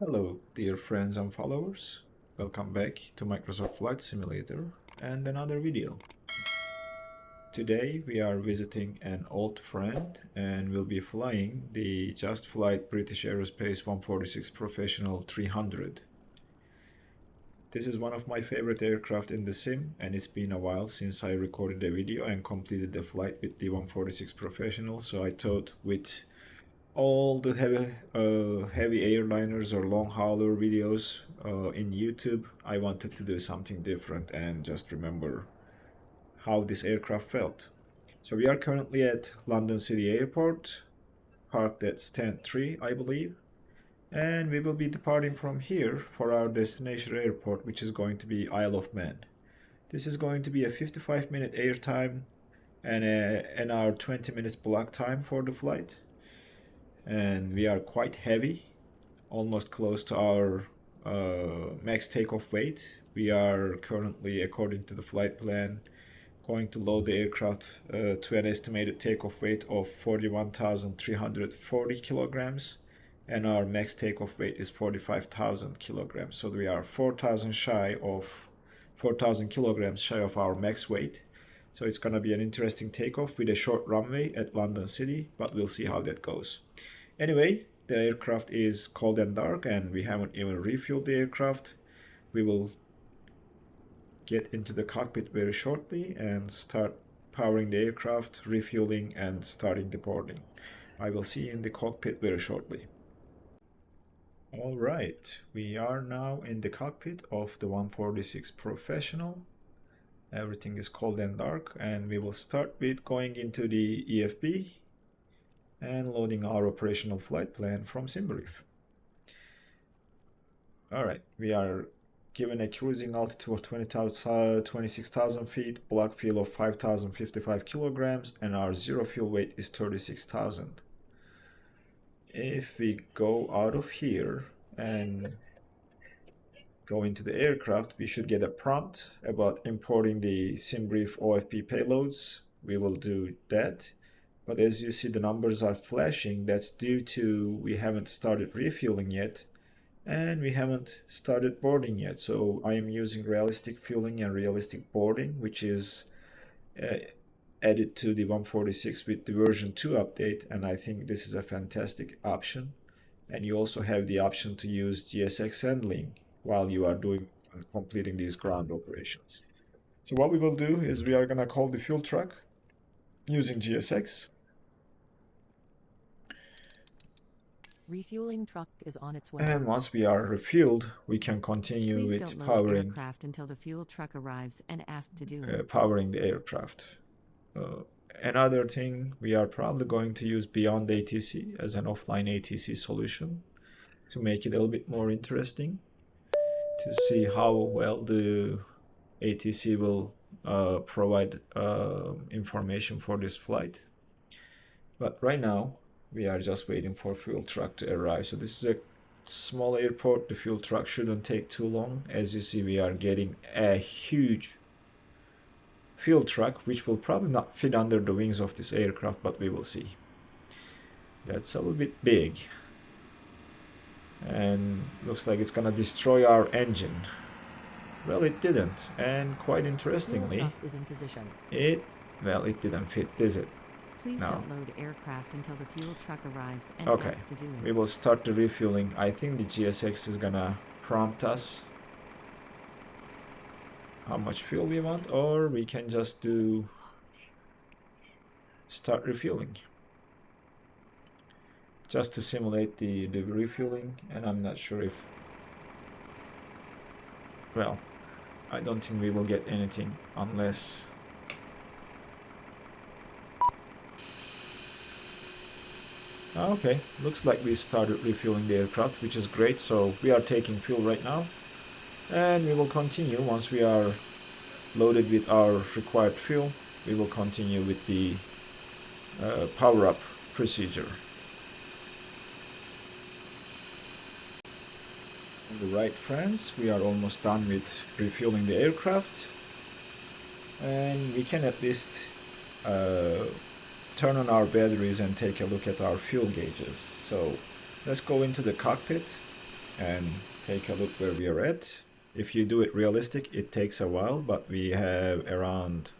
Hello, dear friends and followers. Welcome back to Microsoft Flight Simulator and another video. Today we are visiting an old friend and we'll be flying the Just Flight British Aerospace 146 Professional 300. This is one of my favorite aircraft in the sim, and it's been a while since I recorded a video and completed the flight with the 146 Professional, so I thought with all the heavy airliners or long hauler videos in YouTube, I wanted to do something different and just remember how this aircraft felt. So we are currently at London City Airport, parked at stand 3, I believe, and we will be departing from here for our destination airport, which is going to be Isle of Man. This is going to be a 55-minute air time and an hour 20 minutes block time for the flight. And we are quite heavy, almost close to our max takeoff weight. We are currently, according to the flight plan, going to load the aircraft to an estimated takeoff weight of 41,340 kilograms, and our max takeoff weight is 45,000 kilograms. So we are 4,000 kilograms shy of our max weight. So it's gonna be an interesting takeoff with a short runway at London City, but we'll see how that goes. Anyway, the aircraft is cold and dark and we haven't even refueled the aircraft. We will get into the cockpit very shortly and start powering the aircraft, refueling and starting the boarding. I will see you in the cockpit very shortly. Alright, we are now in the cockpit of the 146 Professional. Everything is cold and dark, and we will start with going into the EFB and loading our operational flight plan from SimBrief. Alright, we are given a cruising altitude of 26,000 feet, block fuel of 5,055 kilograms, and our zero fuel weight is 36,000. If we go out of here and go into the aircraft, we should get a prompt about importing the SimBrief OFP payloads. We will do that. But as you see, the numbers are flashing. That's due to we haven't started refueling yet and we haven't started boarding yet. So I am using realistic fueling and realistic boarding, which is added to the 146 with the version 2 update, and I think this is a fantastic option. And you also have the option to use GSX handling while you are completing these ground operations. So what we will do is we are going to call the fuel truck using GSX. Refueling truck is on its way. And once we are refueled, we can continue Please with don't load powering aircraft until the fuel truck arrives and asked to do powering the aircraft. Another thing, we are probably going to use Beyond ATC as an offline ATC solution to make it a little bit more interesting, to see how well the ATC will provide information for this flight. But right now, we are just waiting for fuel truck to arrive. So this is a small airport. The fuel truck shouldn't take too long. As you see, we are getting a huge fuel truck, which will probably not fit under the wings of this aircraft, but we will see. That's a little bit big. And looks like it's gonna destroy our engine. Well, it didn't. And quite interestingly, fuel truck is in position. it didn't fit, did it? Please No. don't load aircraft until the fuel truck arrives and Okay, asked to do we will start the refueling. I think the GSX is gonna prompt us how much fuel we want, or we can just do start refueling just to simulate the refueling. And I'm not sure if, well, I don't think we will get anything unless okay, looks like we started refueling the aircraft, which is great. So we are taking fuel right now, and we will continue once we are loaded with our required fuel. We will continue with the power up procedure. Alright friends, we are almost done with refueling the aircraft, and we can at least turn on our batteries and take a look at our fuel gauges. So let's go into the cockpit and take a look where we are at. If you do it realistic, it takes a while, but we have around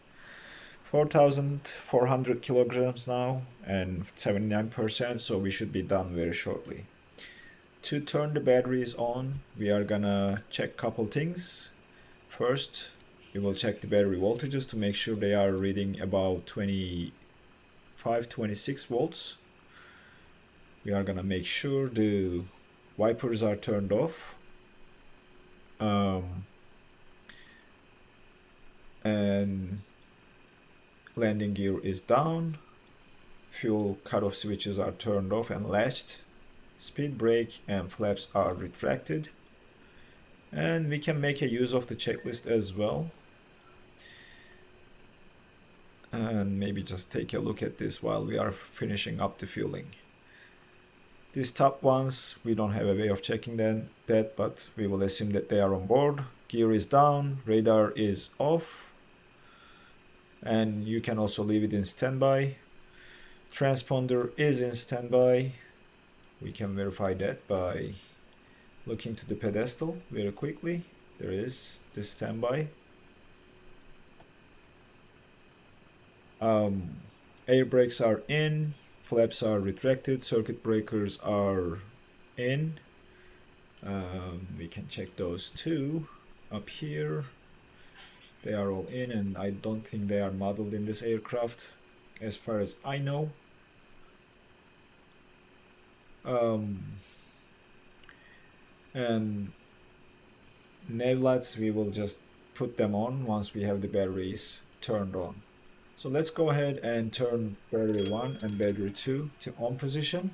4,400 kilograms now and 79%, so we should be done very shortly. To turn the batteries on, we are gonna check couple things. First, we will check the battery voltages to make sure they are reading about 25-26 volts. We are gonna make sure the wipers are turned off. And landing gear is down. Fuel cutoff switches are turned off and latched. Speed brake and flaps are retracted. And we can make a use of the checklist as well. And maybe just take a look at this while we are finishing up the fueling. These top ones, we don't have a way of checking that, but we will assume that they are on board. Gear is down, radar is off. And you can also leave it in standby. Transponder is in standby. We can verify that by looking to the pedestal very quickly. There is the standby. Air brakes are in, flaps are retracted, circuit breakers are in. We can check those too up here. They are all in, and I don't think they are modeled in this aircraft as far as I know. And nav lights, we will just put them on once we have the batteries turned on. So let's go ahead and turn battery 1 and battery 2 to on position.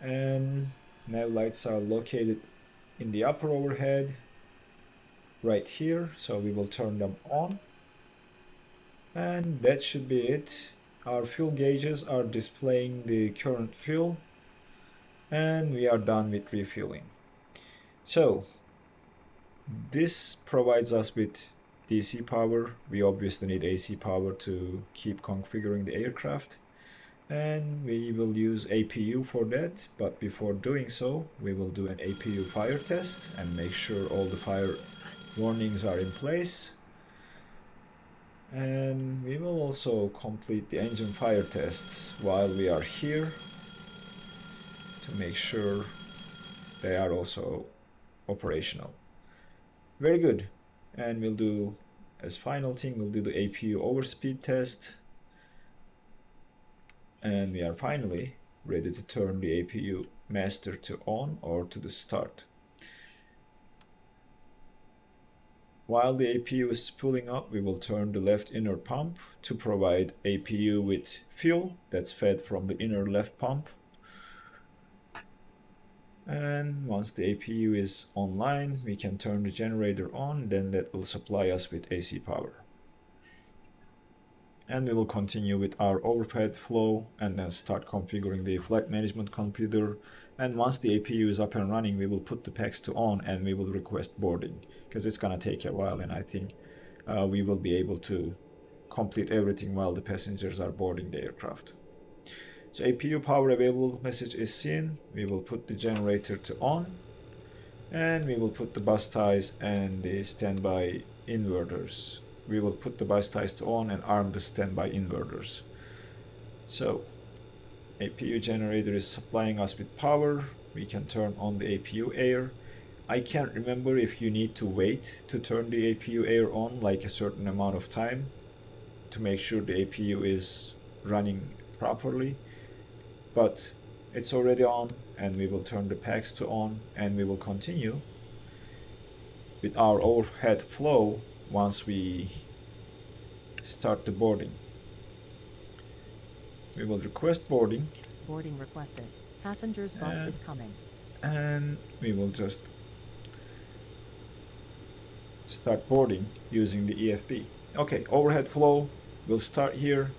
And nav lights are located in the upper overhead right here, so we will turn them on. And that should be it. Our fuel gauges are displaying the current fuel, and we are done with refueling. So this provides us with DC power. We obviously need AC power to keep configuring the aircraft, and we will use APU for that. But before doing so, we will do an APU fire test and make sure all the fire warnings are in place. And we will also complete the engine fire tests while we are here to make sure they are also operational. Very good. And we'll do, as final thing, we'll do the APU overspeed test. And we are finally ready to turn the APU master to on or to the start. While the APU is spooling up, we will turn the left inner pump to provide APU with fuel that's fed from the inner left pump. And once the APU is online, we can turn the generator on, then that will supply us with AC power. And we will continue with our overhead flow and then start configuring the flight management computer. And once the APU is up and running, we will put the packs to on and we will request boarding, because it's gonna take a while, and I think we will be able to complete everything while the passengers are boarding the aircraft. So APU power available message is seen. We will put the generator to on, and we will put the bus ties and the standby inverters. We will put the bus ties to on and arm the standby inverters. So APU generator is supplying us with power. We can turn on the APU air. I can't remember if you need to wait to turn the APU air on, like a certain amount of time, to make sure the APU is running properly. But it's already on, and we will turn the packs to on, and we will continue with our overhead flow once we start the boarding. We will request boarding. Boarding requested. Passengers bus is coming. And we will just start boarding using the EFB. Okay, overhead flow. We'll start here.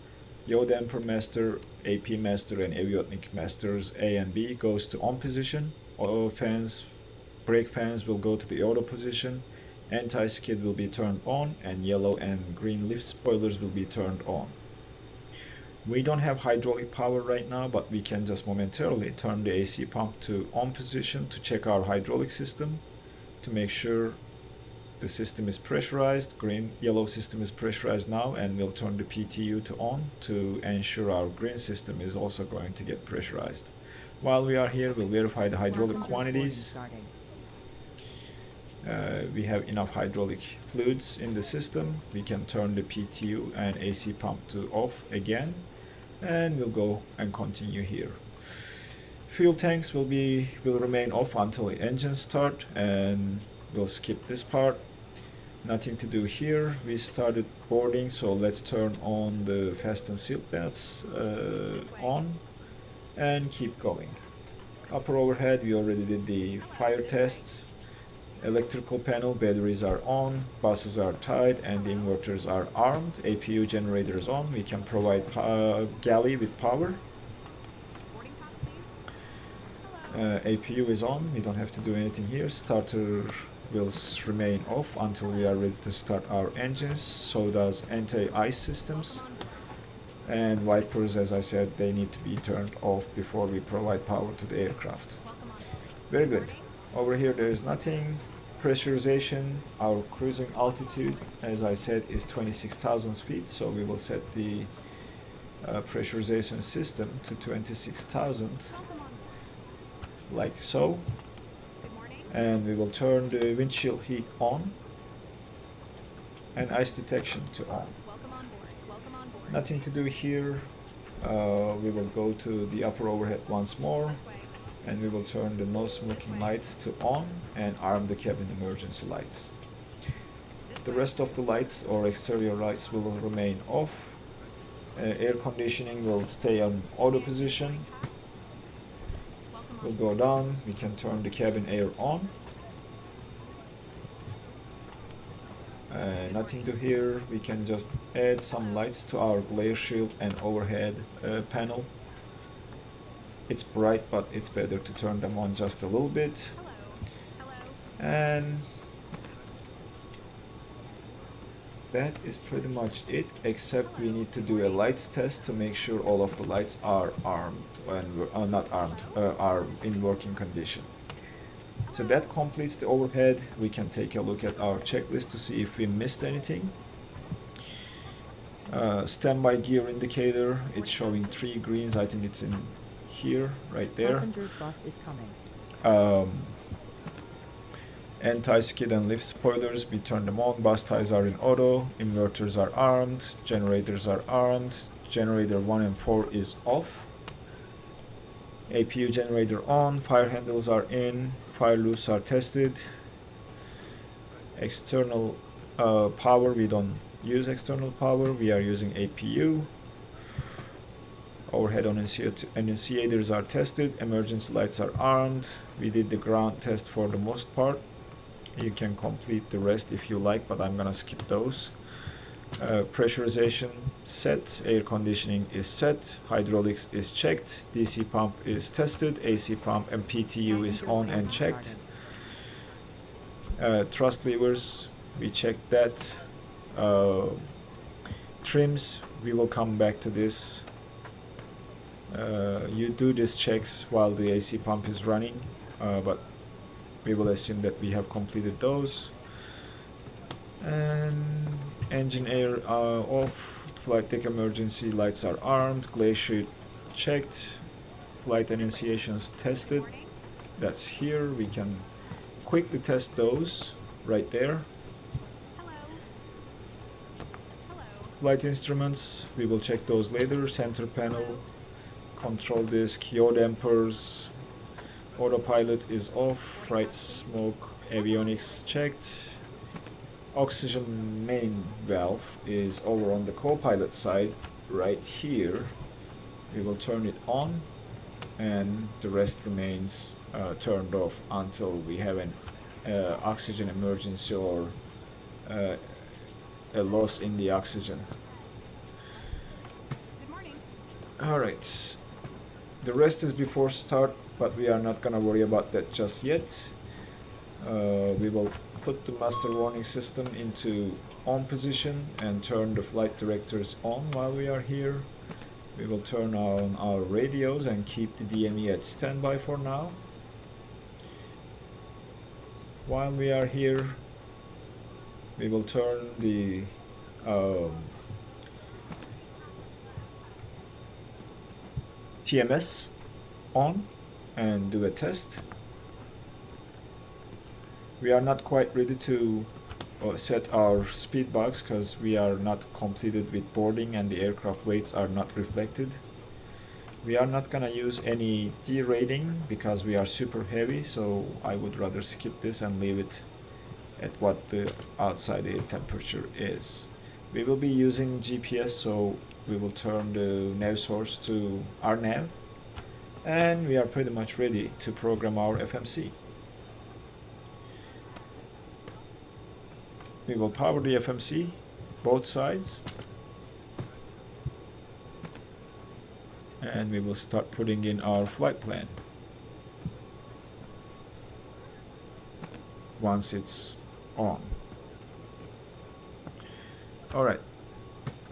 Yaw damper master, AP master, and avionic masters A and B goes to on position. Oil fans, brake fans will go to the auto position. Anti-skid will be turned on, and yellow and green lift spoilers will be turned on. We don't have hydraulic power right now, but we can just momentarily turn the AC pump to on position to check our hydraulic system to make sure the system is pressurized. Yellow system is pressurized now, and we'll turn the PTU to on to ensure our green system is also going to get pressurized. While we are here, we'll verify the hydraulic quantities. We have enough hydraulic fluids in the system. We can turn the PTU and AC pump to off again, and we'll go and continue here. Fuel tanks will remain off until the engines start, and we'll skip this part. Nothing to do here. We started boarding, so let's turn on the fasten seat belts on and keep going. Upper overhead, we already did the fire tests. Electrical panel, batteries are on, buses are tied, and the inverters are armed. APU generator is on. We can provide galley with power. APU is on. We don't have to do anything here. Starter will remain off until we are ready to start our engines. So does anti-ice systems. And wipers, as I said, they need to be turned off before we provide power to the aircraft. Very good. Over here there is nothing. Pressurization, our cruising altitude, as I said, is 26,000 feet, so we will set the pressurization system to 26,000, like so, and we will turn the windshield heat on and ice detection to on. Nothing to do here. We will go to the upper overhead once more, and we will turn the no smoking lights to on and arm the cabin emergency lights. The rest of the lights or exterior lights will remain off. Air conditioning will stay on auto position. We'll go down. We can turn the cabin air on. Nothing to here. We can just add some lights to our glare shield and overhead panel. It's bright, but it's better to turn them on just a little bit. And that is pretty much it, except we need to do a lights test to make sure all of the lights are armed and not armed, are in working condition. So that completes the overhead. We can take a look at our checklist to see if we missed anything. Standby gear indicator, it's showing 3 greens. I think it's in here, right there. Passenger's bus is coming. Anti-skid and lift spoilers, we turn them on. Bus ties are in auto. Inverters are armed. Generators are armed. Generator 1 and 4 is off. APU generator on. Fire handles are in. Fire loops are tested. External power, we don't use external power. We are using APU. Overhead annunciators are tested. Emergency lights are armed. We did the ground test for the most part. You can complete the rest if you like, but I'm gonna skip those. Pressurization set. Air conditioning is set. Hydraulics is checked. DC pump is tested. AC pump and PTU is on and checked. Thrust levers, we checked that. Trims, we will come back to this. You do these checks while the AC pump is running, but we will assume that we have completed those. And engine air off. Flight deck emergency lights are armed. Glacier checked. Flight annunciations tested. That's here. We can quickly test those right there. Flight instruments, we will check those later. Center panel, control disk, yaw dampers, autopilot is off, right smoke, avionics checked. Oxygen main valve is over on the co-pilot side right here. We will turn it on, and the rest remains turned off until we have an oxygen emergency or a loss in the oxygen. Alright, the rest is before start, but we are not gonna worry about that just yet. We will put the master warning system into on position and turn the flight directors on while we are here. We will turn on our radios and keep the DME at standby for now. While we are here, we will turn the TMS on and do a test. We are not quite ready to set our speed box because we are not completed with boarding and the aircraft weights are not reflected. We are not gonna use any derating because we are super heavy, so I would rather skip this and leave it at what the outside air temperature is. We will be using GPS, so we will turn the nav source to our nav, and we are pretty much ready to program our FMC. We will power the FMC, both sides, and we will start putting in our flight plan. Once it's on. Alright,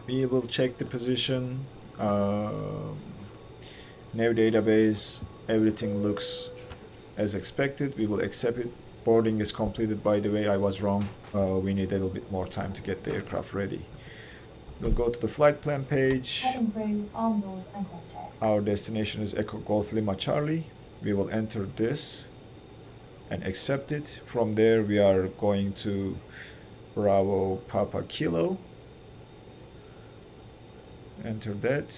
we will check the position, nav database, everything looks as expected. We will accept it. Boarding is completed, by the way. I was wrong. We need a little bit more time to get the aircraft ready. We'll go to the flight plan page. Our destination is Echo Golf Lima Charlie. We will enter this and accept it. From there we are going to Bravo Papa Kilo. Enter that.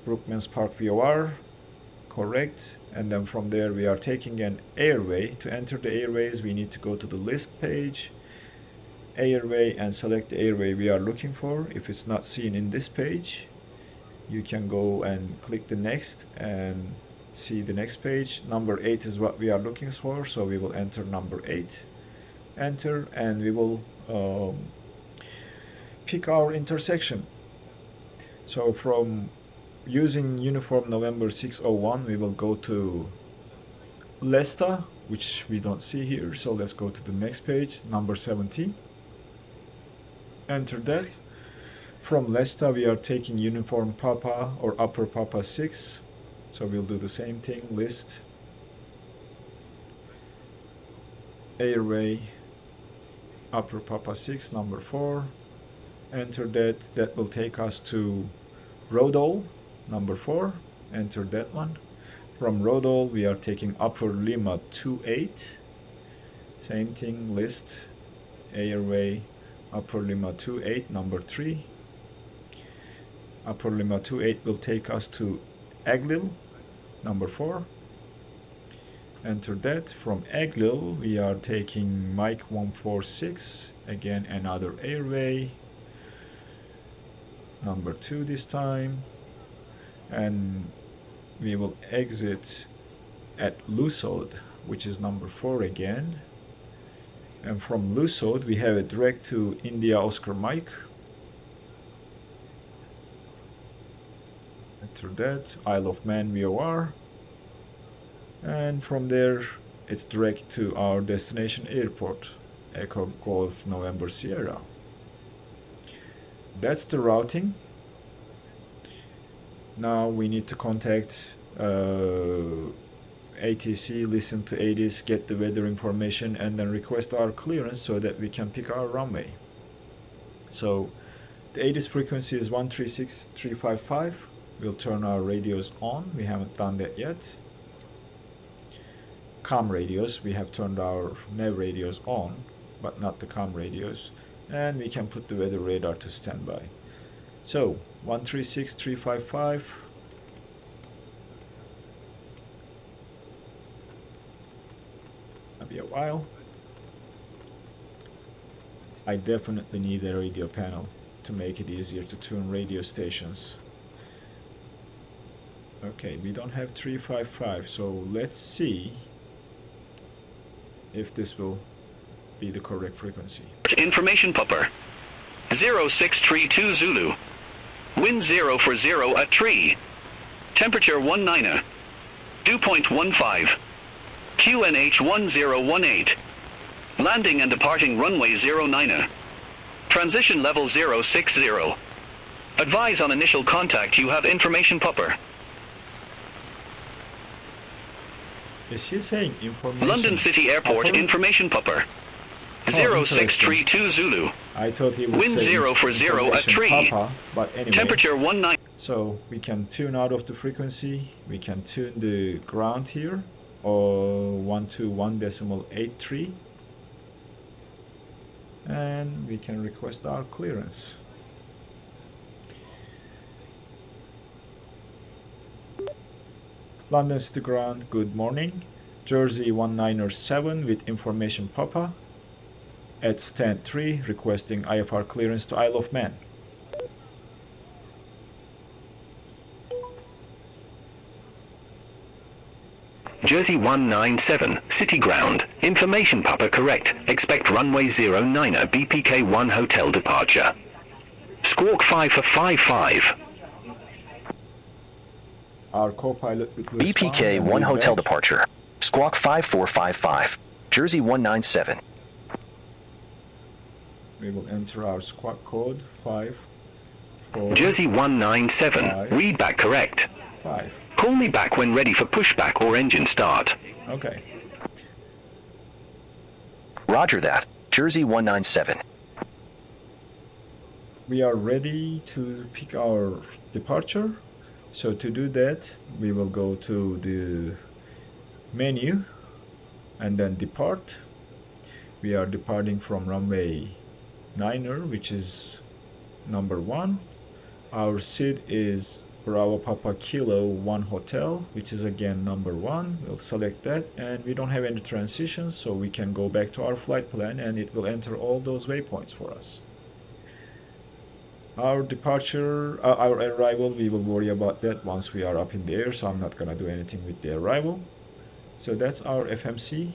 Brookmans Park VOR. Correct. And then from there we are taking an airway. To enter the airways we need to go to the list page, airway, and select the airway we are looking for. If it's not seen in this page, you can go and click the next and see the next page. Number 8 is what we are looking for, so we will enter number 8. Enter, and we will pick our intersection. So from using uniform November 601, we will go to Lesta, which we don't see here. So let's go to the next page, number 17. Enter that. From Lesta, we are taking uniform Papa or upper Papa 6. So we'll do the same thing, list, airway, upper Papa 6, number 4. Enter that. That will take us to Rodol, number 4. Enter that one. From Rodol we are taking upper Lima 28. Same thing, list, airway, upper Lima 28, number 3. Upper Lima 28 will take us to Aglil, number 4. Enter that. From Aglil we are taking Mike 146, again another airway, number 2 this time, and we will exit at Lusod, which is number 4 again. And from Lusod we have a direct to India Oscar Mike. Enter that, Isle of Man VOR, and from there it's direct to our destination airport, Echo Golf November Sierra. That's the routing. Now we need to contact ATC, listen to ADIS, get the weather information, and then request our clearance so that we can pick our runway. So the ADIS frequency is 136355. We'll turn our radios on. We haven't done that yet. COM radios, we have turned our nav radios on, but not the COM radios. And we can put the weather radar to standby. So 136355. That'll be a while. I definitely need a radio panel to make it easier to tune radio stations. Okay, we don't have 355, so let's see if this will be the correct frequency. Information Pupper 0632 Zulu. Wind 0 for 0 at tree. Temperature 19. Dew point 15. QNH 1018. Landing and departing runway 09. Transition level 060. Advise on initial contact you have information popper. Is he saying information? London City Airport popper? information popper. Oh, 0632 Zulu. I thought he would Wind say 0 for 0 at 3. Papa, but anyway. Temperature 19. So we can tune out of the frequency. We can tune the ground here, or 121.83, and we can request our clearance. London City Ground, good morning. Jersey 197 with information Papa at stand 3, requesting IFR clearance to Isle of Man. Jersey 197, City Ground. Information Papa correct. Expect runway 09er BPK 1 hotel departure. Squawk 5 for 55. Our co-pilot would BPK 1 hotel departure. Squawk 5455. Jersey 197. We will enter our squawk code 5, 4, Jersey 197, 5, read back correct. 5. Call me back when ready for pushback or engine start. Okay. Roger that. Jersey 197. We are ready to pick our departure. So to do that, we will go to the menu and then depart. We are departing from runway 9er, which is number 1. Our SID is Bravo Papa Kilo 1 Hotel, which is again number 1. We'll select that, and we don't have any transitions, so we can go back to our flight plan and it will enter all those waypoints for us. Our departure, our arrival, we will worry about that once we are up in the air, so I'm not gonna do anything with the arrival. So that's our FMC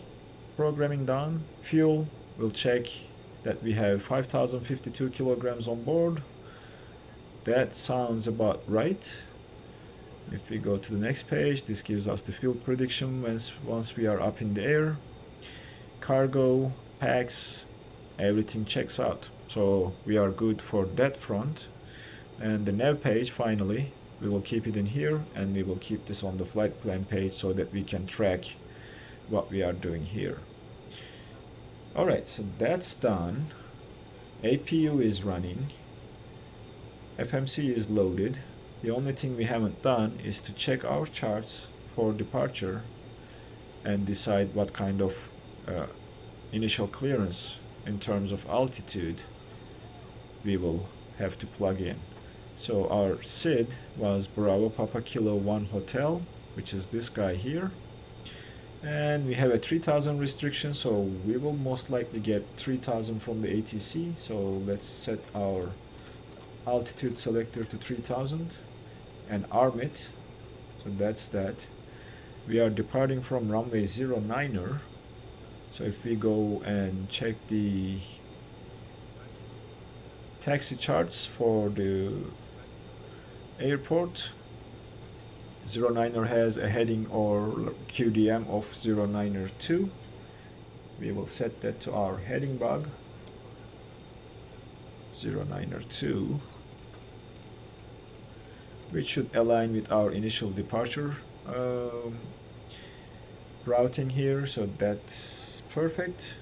programming done. Fuel, we'll check that we have 5,052 kilograms on board. That sounds about right. If we go to the next page, this gives us the fuel prediction once we are up in the air. Cargo, packs, everything checks out. So we are good for that front. And the nav page, finally, we will keep it in here, and we will keep this on the flight plan page so that we can track what we are doing here. Alright, so that's done. APU is running. FMC is loaded. The only thing we haven't done is to check our charts for departure and decide what kind of initial clearance in terms of altitude we will have to plug in. So our SID was Bravo Papa Kilo 1 Hotel, which is this guy here. And we have a 3000 restriction, so we will most likely get 3000 from the ATC. So let's set our altitude selector to 3000 and arm it. So that's that. We are departing from runway 09er. So if we go and check the taxi charts for the airport, 09er has a heading or QDM of 09er 2. We will set that to our heading bug, 09er 2, which should align with our initial departure routing here, so that's perfect.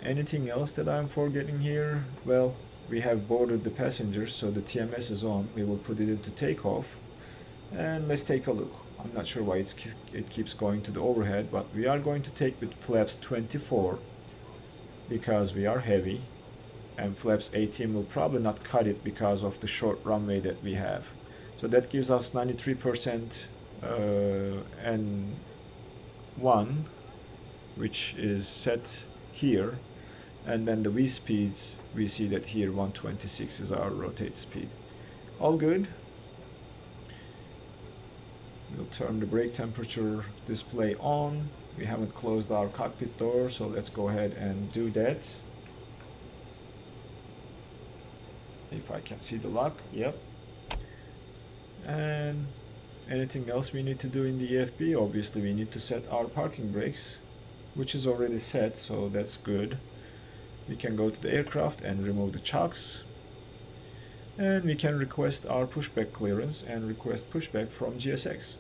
Anything else that I'm forgetting here? Well, we have boarded the passengers, so the TMS is on. We will put it into takeoff, and let's take a look. I'm not sure why it keeps going to the overhead, but we are going to take with flaps 24 because we are heavy, and flaps 18 will probably not cut it because of the short runway that we have. So that gives us 93% and 1, which is set here, and then the V speeds, we see that here 126 is our rotate speed. All good. We'll turn the brake temperature display on. We haven't closed our cockpit door, so let's go ahead and do that. If I can see the lock, yep. And anything else we need to do in the EFB? Obviously we need to set our parking brakes, which is already set, so that's good. We can go to the aircraft and remove the chocks. And we can request our pushback clearance and request pushback from GSX.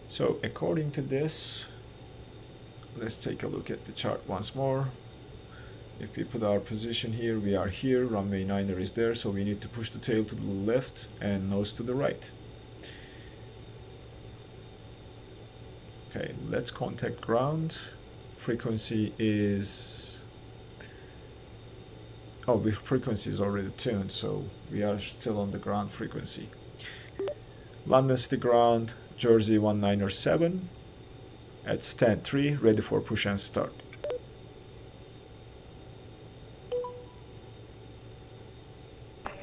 So according to this, let's take a look at the chart once more. If we put our position here, we are here, runway 9er is there, so we need to push the tail to the left and nose to the right. Okay, let's contact ground. Frequency is... oh, the frequency is already tuned, so we are still on the ground frequency. London City ground, Jersey 197 at stand 3, ready for push and start.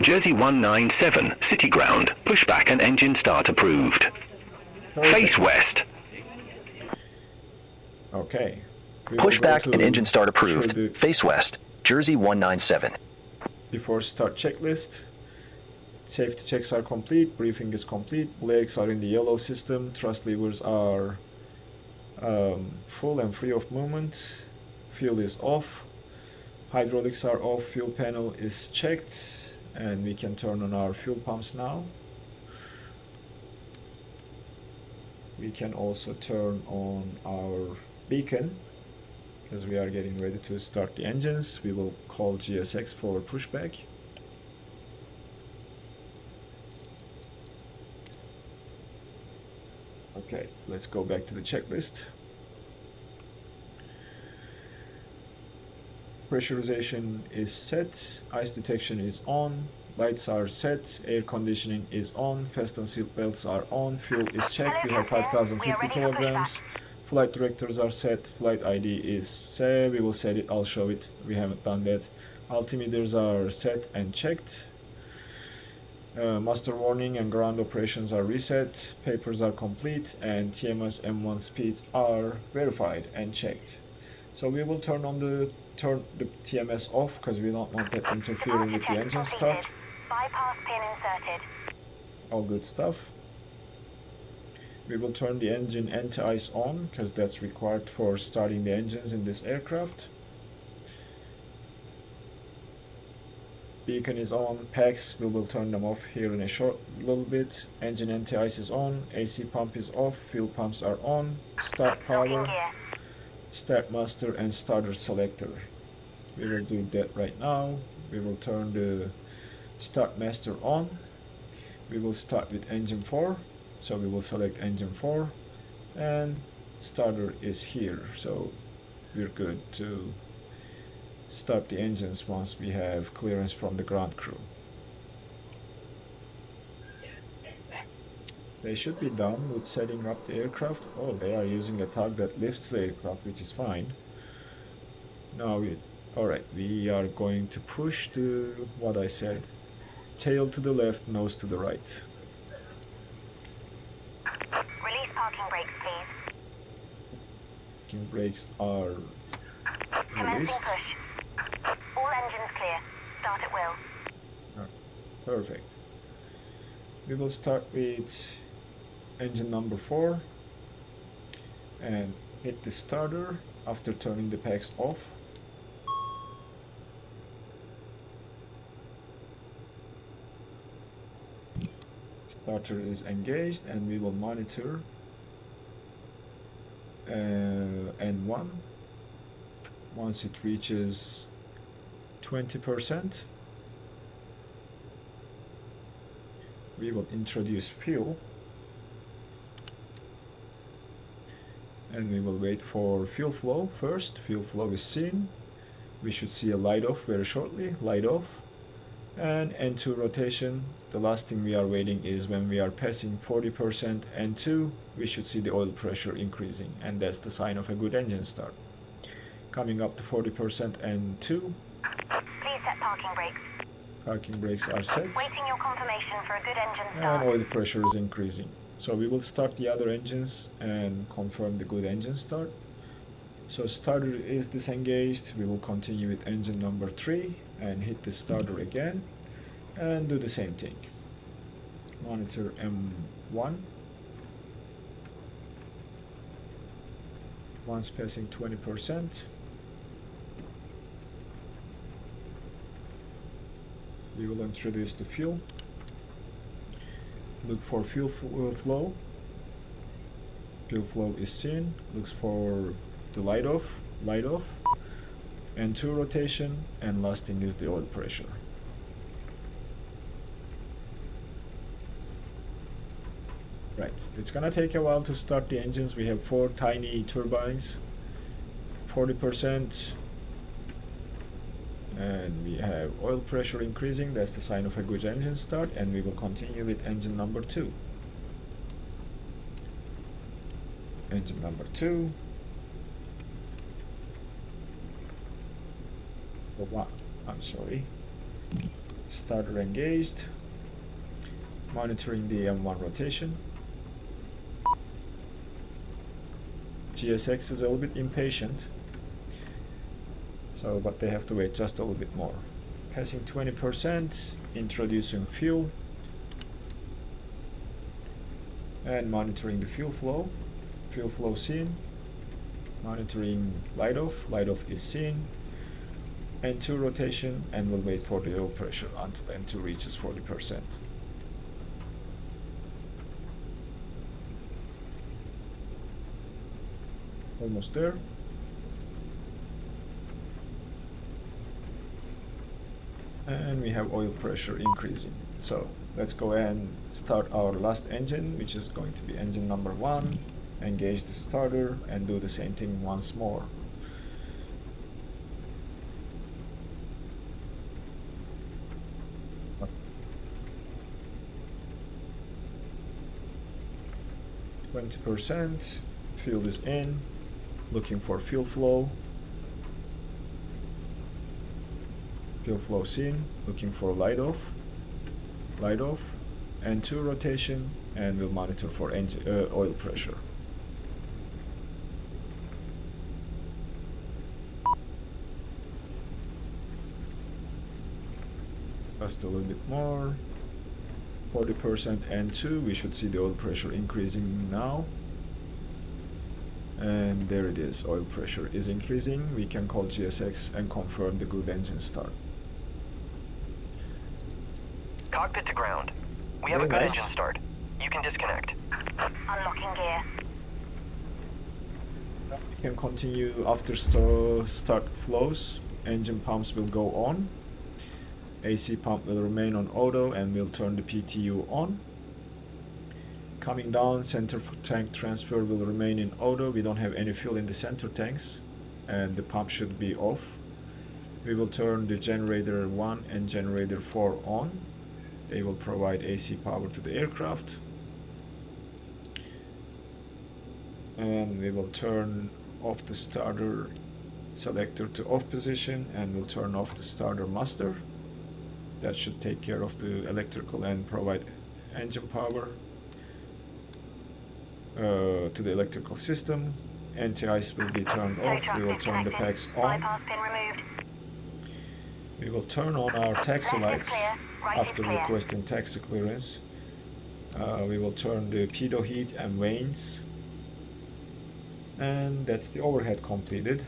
Jersey 197, City Ground, pushback and engine start approved. Perfect. Face west. Okay. Pushback and engine start approved. Face west, Jersey 197. Before start checklist. Safety checks are complete, briefing is complete, legs are in the yellow system, thrust levers are full and free of movement, fuel is off, hydraulics are off, fuel panel is checked, and we can turn on our fuel pumps now. We can also turn on our beacon because we are getting ready to start the engines. We will call GSX for pushback. Okay, let's go back to the checklist. Pressurization is set, ice detection is on, lights are set, air conditioning is on, fasten seat belts are on, fuel is checked, we have 5050 kilograms, flight directors are set, flight ID is set, we will set it, I'll show it, we haven't done that. Altimeters are set and checked. Master warning and ground operations are reset, papers are complete, and TMS M1 speeds are verified and checked. So we will turn the TMS off because we don't want that interfering with the engine start. Bypass pin inserted. All good stuff. We will turn the engine anti-ice on because that's required for starting the engines in this aircraft. Beacon is on, packs, we will turn them off here in a little bit. Engine anti-ice is on, AC pump is off, fuel pumps are on, start power, start master and starter selector. We will do that right now. We will turn the start master on. We will start with engine 4, so we will select engine 4 and starter is here, so we're good to start the engines once we have clearance from the ground crew. They should be done with setting up the aircraft. Oh, they are using a tug that lifts the aircraft, which is fine. Now alright, we are going to push what I said. Tail to the left, nose to the right. Release parking brakes, please. Parking brakes are Commencing released. push. All engines clear. Start at will. Perfect. We will start with engine number 4 and hit the starter after turning the packs off. Starter is engaged and we will monitor N1 once it reaches 20%. We will introduce fuel and we will wait for fuel flow first. Fuel flow is seen. We should see a light off very shortly. Light off. And N2 rotation. The last thing we are waiting is when we are passing 40% N2, we should see the oil pressure increasing, and that's the sign of a good engine start. Coming up to 40% N2. Please set parking brakes. Parking brakes are set. Waiting your confirmation for a good engine And start. oil pressure is increasing. So we will start the other engines and confirm the good engine start. So starter is disengaged. We will continue with engine number 3 and hit the starter again and do the same thing. Monitor M1. Once passing 20%, We will introduce the fuel. Look for fuel flow. Fuel flow is seen. Looks for the light off, N2 rotation, and last thing is the oil pressure. Right, it's gonna take a while to start the engines. We have 4 tiny turbines, 40%, and we have oil pressure increasing. That's the sign of a good engine start, and we will continue with engine number 2. Engine number 2. I'm sorry. Starter engaged. Monitoring the M1 rotation. GSX is a little bit impatient, but they have to wait just a little bit more. Passing 20%, introducing fuel, and monitoring the fuel flow. Fuel flow seen. Monitoring light off is seen. N2 rotation, and we'll wait for the oil pressure until N2 reaches 40%. Almost there. And we have oil pressure increasing. So let's go and start our last engine, which is going to be engine number 1. Engage the starter and do the same thing once more. %. Fuel is in. Looking for fuel flow. Fuel flow seen. Looking for light off. N2 rotation, and we'll monitor for oil pressure. Just a little bit more. 40% N2. We should see the oil pressure increasing now. And there it is, oil pressure is increasing. We can call GSX and confirm the good engine start. Cockpit to ground. We have a good engine start. You can disconnect. Unlocking gear. We can continue after start flows. Engine pumps will go on. AC pump will remain on auto, and we'll turn the PTU on. Coming down, center tank transfer will remain in auto. We don't have any fuel in the center tanks, and the pump should be off. We will turn the generator 1 and generator 4 on. They will provide AC power to the aircraft. And we will turn off the starter selector to off position, and we'll turn off the starter master. That should take care of the electrical and provide engine power to the electrical system. Anti-ice will be turned off. We will turn the packs on. We will turn on our taxi lights after requesting taxi clearance. We will turn the pitot heat and vanes. And that's the overhead completed.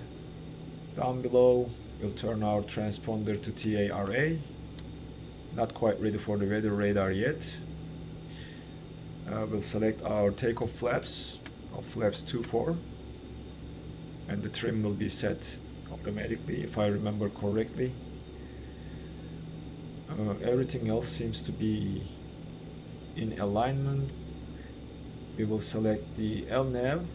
Down below, we'll turn our transponder to TARA. Not quite ready for the weather radar yet. We'll select our takeoff flaps of flaps 2-4, and the trim will be set automatically if I remember correctly. Everything else seems to be in alignment. We will select the LNAV.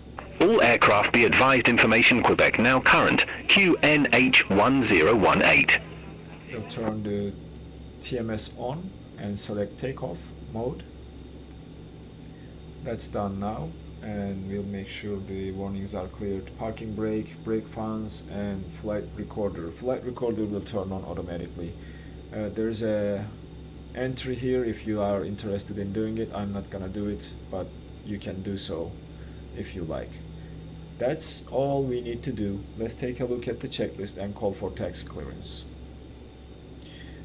All aircraft be advised, information Quebec now current, QNH1018. We'll turn the TMS on and select takeoff mode. That's done now, and we'll make sure the warnings are cleared. Parking brake, brake fans, and flight recorder. Flight recorder will turn on automatically. There's a entry here if you are interested in doing it. I'm not gonna do it, but you can do so if you like. That's all we need to do. Let's take a look at the checklist and call for taxi clearance.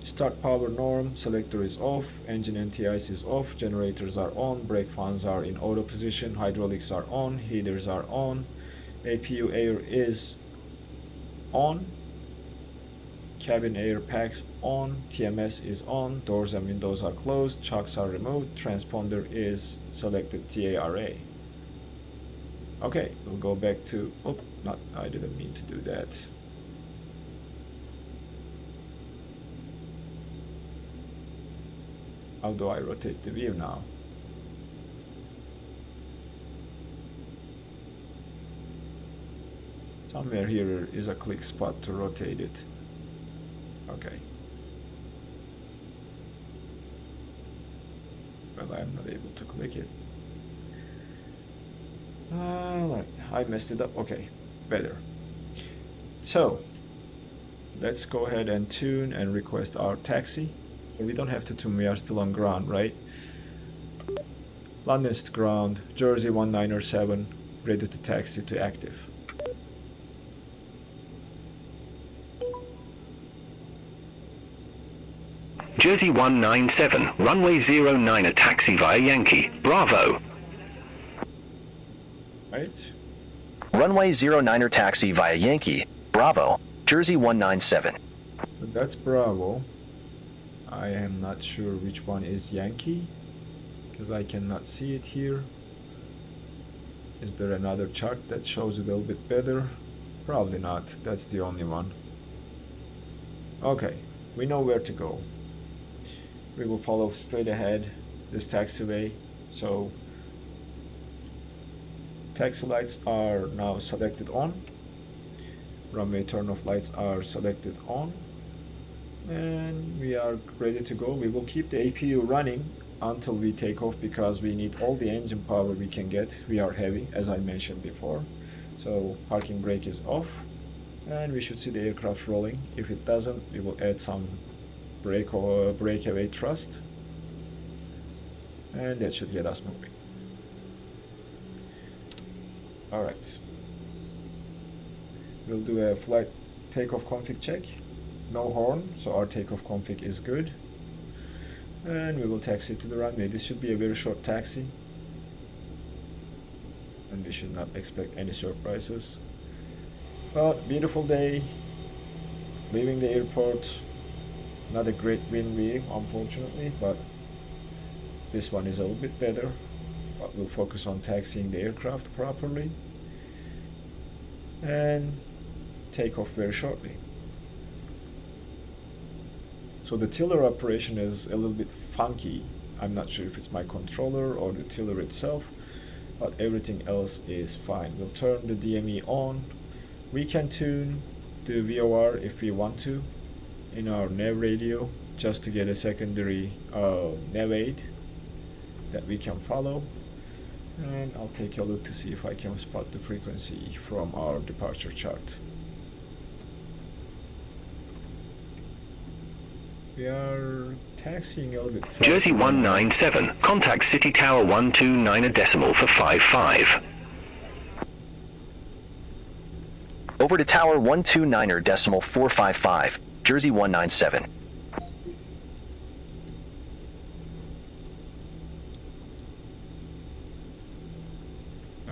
Start power norm, selector is off, engine anti-ice is off, generators are on, brake fans are in auto position, hydraulics are on, heaters are on, APU air is on, cabin air packs on, TMS is on, doors and windows are closed, chocks are removed, transponder is selected TARA. Okay, we'll go back to, I didn't mean to do that. How do I rotate the view now? Somewhere here is a click spot to rotate it. Okay. Well, I'm not able to click it. Alright, I messed it up. Okay, better. So, let's go ahead and tune and request our taxi. We don't have to tune, we are still on ground, right? London's ground, Jersey 197, ready to taxi to active. Jersey 197, runway 09, a taxi via Yankee, Bravo. Right? Runway 09er taxi via Yankee, Bravo, Jersey 197. That's Bravo. I am not sure which one is Yankee, because I cannot see it here. Is there another chart that shows it a little bit better? Probably not. That's the only one. Okay, we know where to go. We will follow straight ahead this taxiway. So taxi lights are now selected on. Runway turn-off lights are selected on. And we are ready to go. We will keep the APU running until we take off because we need all the engine power we can get. We are heavy, as I mentioned before. So parking brake is off and we should see the aircraft rolling. If it doesn't, we will add some brake or breakaway thrust, and that should get us moving. Alright, we'll do a flight takeoff config check. No horn, so our takeoff config is good. And we will taxi to the runway. This should be a very short taxi. And we should not expect any surprises. Well, beautiful day. Leaving the airport. Not a great wind view, unfortunately, but this one is a little bit better. But we'll focus on taxiing the aircraft properly. And take off very shortly. So the tiller operation is a little bit funky. I'm not sure if it's my controller or the tiller itself, but everything else is fine. We'll turn the DME on. We can tune the VOR if we want to in our nav radio, just to get a secondary nav aid that we can follow. And I'll take a look to see if I can spot the frequency from our departure chart. We are taxiing a little bit faster. Jersey 197, contact City Tower 129 decimal for 55. Over to Tower 129er decimal 455, Jersey 197.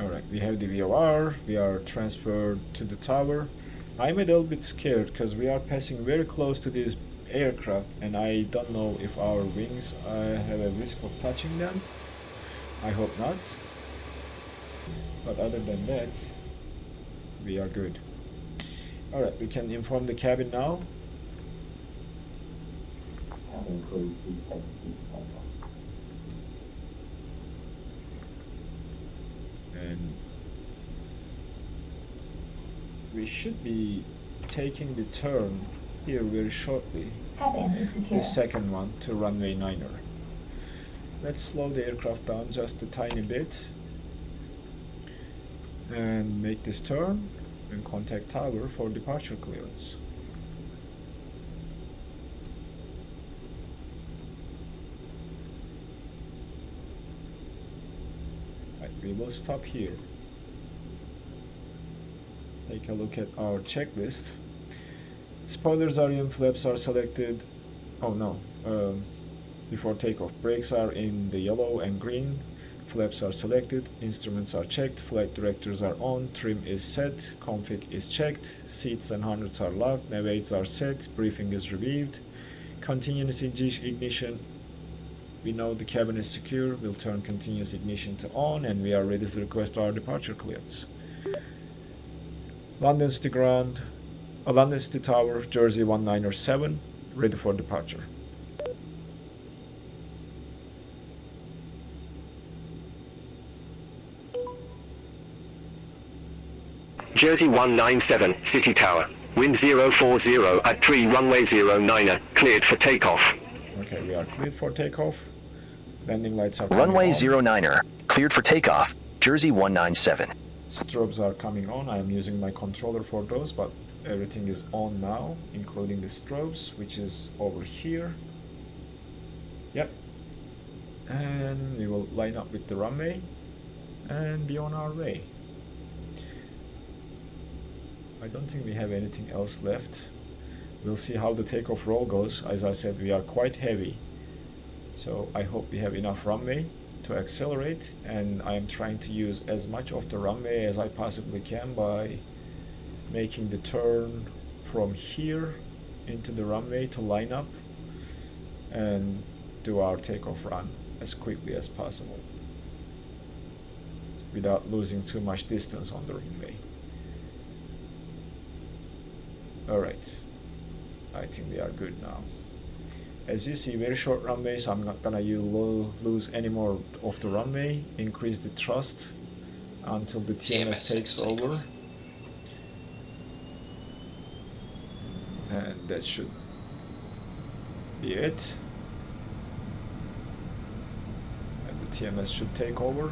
Alright, we have the VOR, we are transferred to the tower. I'm a little bit scared because we are passing very close to these aircraft and I don't know if our wings have a risk of touching them. I hope not. But other than that, we are good. Alright, we can inform the cabin now. And we should be taking the turn here very shortly, the second one to runway 9er. Let's slow the aircraft down just a tiny bit and make this turn and contact tower for departure clearance. Right, we will stop here. Take a look at our checklist. Spoilers are in, flaps are selected. Oh no, before takeoff. Brakes are in the yellow and green. Flaps are selected, instruments are checked, flight directors are on, trim is set, config is checked, seats and hundreds are locked, nav aids are set, briefing is reviewed, continuous ignition. We know the cabin is secure, we'll turn continuous ignition to on, and we are ready to request our departure clearance. London City ground, London City Tower, Jersey 197, ready for departure. Jersey 197, City Tower. Wind 040 at tree runway 09er, cleared for takeoff. Okay, we are cleared for takeoff. Landing lights are Runway coming on. 09er, cleared for takeoff. Jersey 197. Strobes are coming on. I am using my controller for those, but everything is on now, including the strobes, which is over here. Yep. And we will line up with the runway and be on our way. I don't think we have anything else left. We'll see how the takeoff roll goes. As I said, we are quite heavy, so I hope we have enough runway to accelerate, and I am trying to use as much of the runway as I possibly can by making the turn from here into the runway to line up and do our takeoff run as quickly as possible without losing too much distance on the runway. Alright, I think we are good now. As you see, very short runway, so I'm not gonna lose any more of the runway. Increase the thrust until the TMS takes over. And that should be it. And the TMS should take over.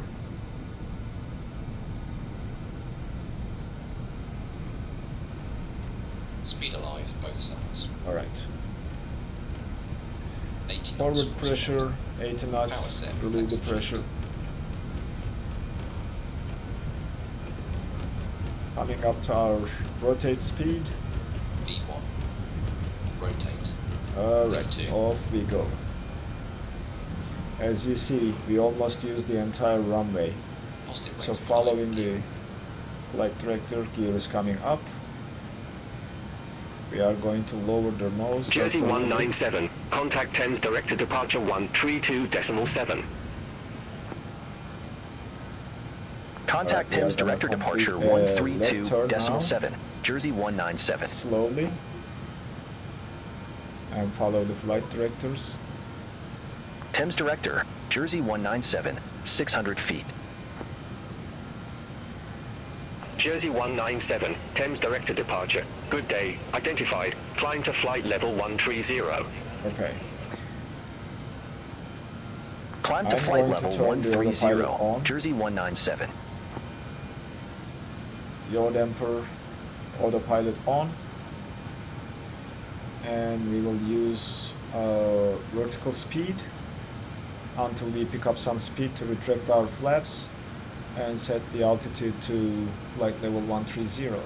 Speed alive, both sides. Alright. 80 Forward knots. pressure, 80 knots, relieve the pressure. Coming up to our rotate speed. V1. Rotate. Alright, V2. off we go. As you see, we almost used the entire runway. Positive rate So of following climb. the flight director, gear is coming up. We are going to lower the nose. Jersey just a little bit. 197, contact Thames direct to departure 132.7. Contact we are Thames gonna Director Departure complete, left turn now. 132.7. Jersey 197. Slowly. And follow the flight directors. Thames Director, Jersey 197, 600 feet. Jersey 197, Thames direct to departure. Good day, identified. Climb to flight level 130. Okay. Climb to I'm flight going to level turn the autopilot 130, on. Jersey 197. Yaw damper, autopilot on. And we will use vertical speed until we pick up some speed to retract our flaps and set the altitude to flight level 130.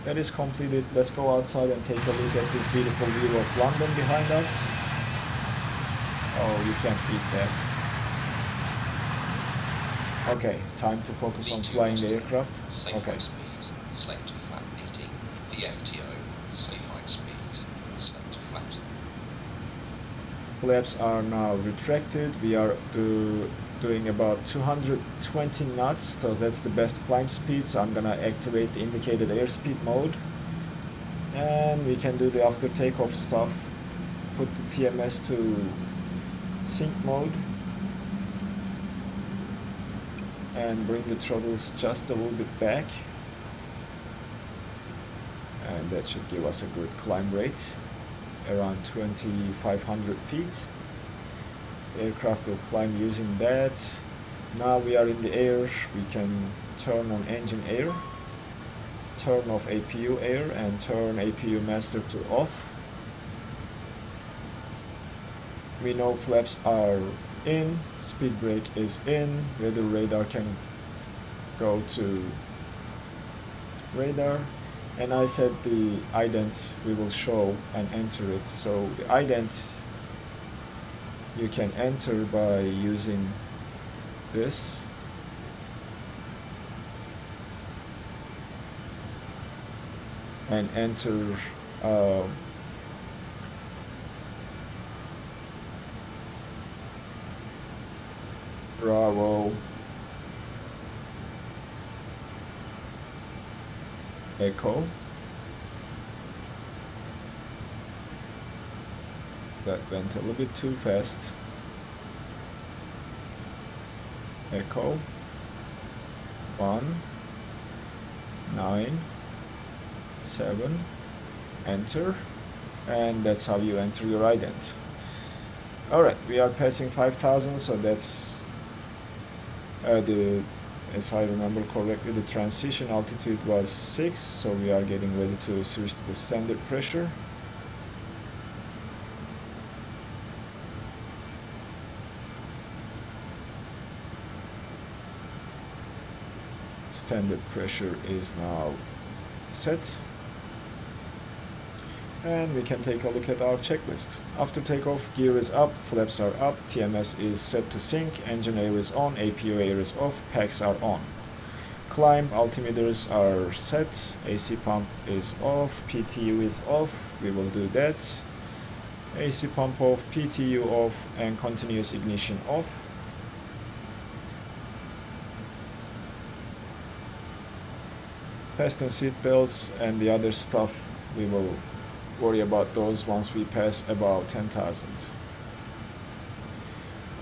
That is completed. Let's go outside and take a look at this beautiful view of London behind us. Oh, you can't beat that. Okay, time to focus on V2 flying the master. aircraft. Safe Okay. high speed. Select to flap 80. VFTO. Safe high speed. Select to flap. Flaps are now retracted. We are doing about 220 knots, so that's the best climb speed. So I'm gonna activate the indicated airspeed mode, and we can do the after takeoff stuff. Put the TMS to sync mode and bring the throttles just a little bit back, and that should give us a good climb rate, around 2,500 feet. The aircraft will climb using that. Now we are in the air, we can turn on engine air, turn off APU air, and turn APU master to off. We know flaps are in, speed brake is in, weather radar can go to radar, and I said the ident we will show and enter it. So the ident you can enter by using this. And enter Bravo Echo. That went a little bit too fast. Echo 1 9 7, enter, and that's how you enter your ident. Alright, we are passing 5,000, so that's as I remember correctly, the transition altitude was 6, so we are getting ready to switch to the standard pressure. Standard pressure is now set. And we can take a look at our checklist. After takeoff, gear is up, flaps are up, TMS is set to sync, engine air is on, APU air is off, packs are on. Climb, altimeters are set, AC pump is off, PTU is off, we will do that. AC pump off, PTU off, and continuous ignition off. Fasten seat belts and the other stuff, we will worry about those once we pass about 10,000.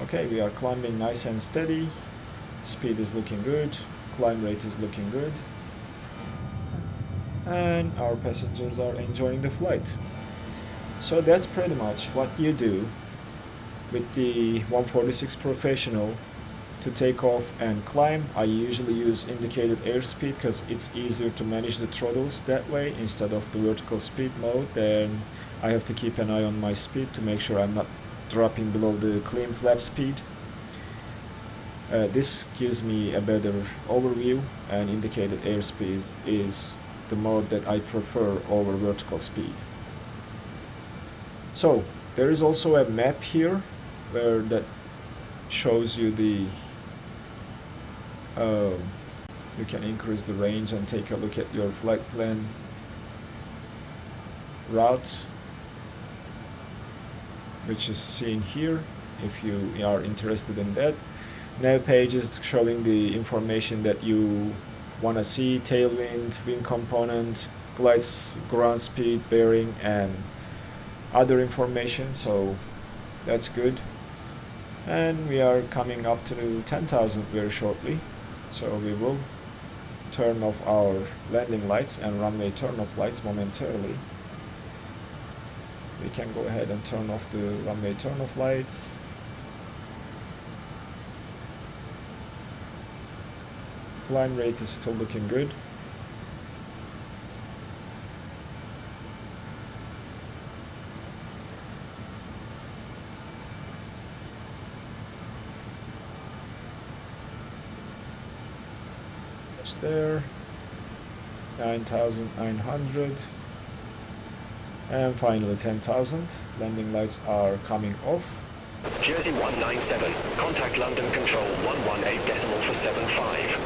Okay, we are climbing nice and steady. Speed is looking good. Climb rate is looking good. And our passengers are enjoying the flight. So that's pretty much what you do with the 146 Professional to take off and climb. I usually use indicated airspeed because it's easier to manage the throttles that way instead of the vertical speed mode. Then I have to keep an eye on my speed to make sure I'm not dropping below the clean flap speed. This gives me a better overview, and indicated airspeed is the mode that I prefer over vertical speed. So there is also a map here where that shows you the you can increase the range and take a look at your flight plan route, which is seen here if you are interested in that. Nav page is showing the information that you want to see: tailwind, wind component, glides, ground speed, bearing, and other information, so that's good. And we are coming up to 10,000 very shortly, so we will turn off our landing lights and runway turn off lights momentarily. We can go ahead and turn off the runway turn off lights. Climb rate is still looking good. There, 9,900, and finally 10,000. Landing lights are coming off. Jersey 197, contact London Control 118.475.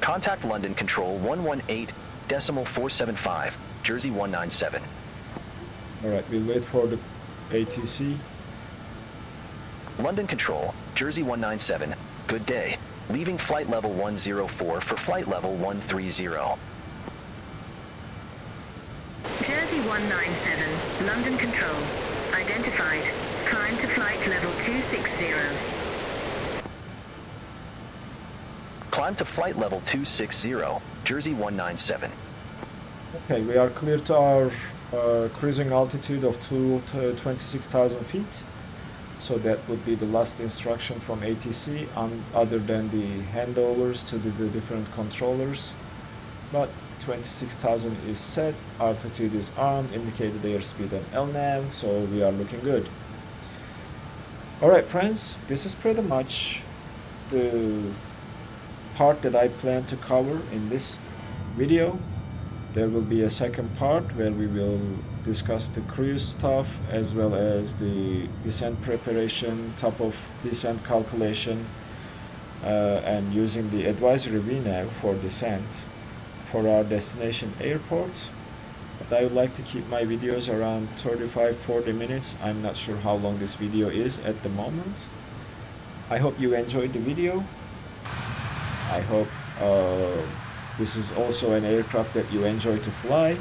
Contact London Control 118.475, Jersey 197. Alright, we'll wait for the ATC. London Control, Jersey 197, good day. Leaving flight level 104 for flight level 130. Jersey 197, London Control. Identified. Climb to flight level 260. Climb to flight level 260, Jersey 197. Okay, we are clear to our cruising altitude of 26,000 feet. So that would be the last instruction from ATC, other than the handovers to the different controllers. But 26,000 is set, altitude is armed, indicated airspeed and LNAV, so we are looking good. Alright friends, this is pretty much the part that I plan to cover in this video. There will be a second part where we will discuss the cruise stuff as well as the descent preparation, top of descent calculation, and using the advisory VNAV for descent for our destination airport. But I would like to keep my videos around 35-40 minutes. I'm not sure how long this video is at the moment. I hope you enjoyed the video. I hope this is also an aircraft that you enjoy to fly.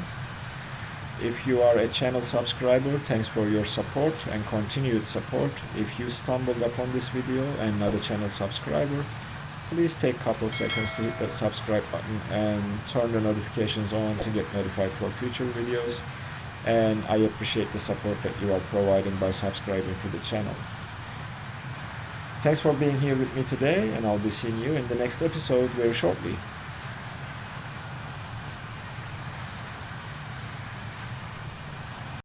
If you are a channel subscriber, thanks for your support and continued support. If you stumbled upon this video and not a channel subscriber, please take a couple seconds to hit that subscribe button and turn the notifications on to get notified for future videos. And I appreciate the support that you are providing by subscribing to the channel. Thanks for being here with me today, and I'll be seeing you in the next episode very shortly.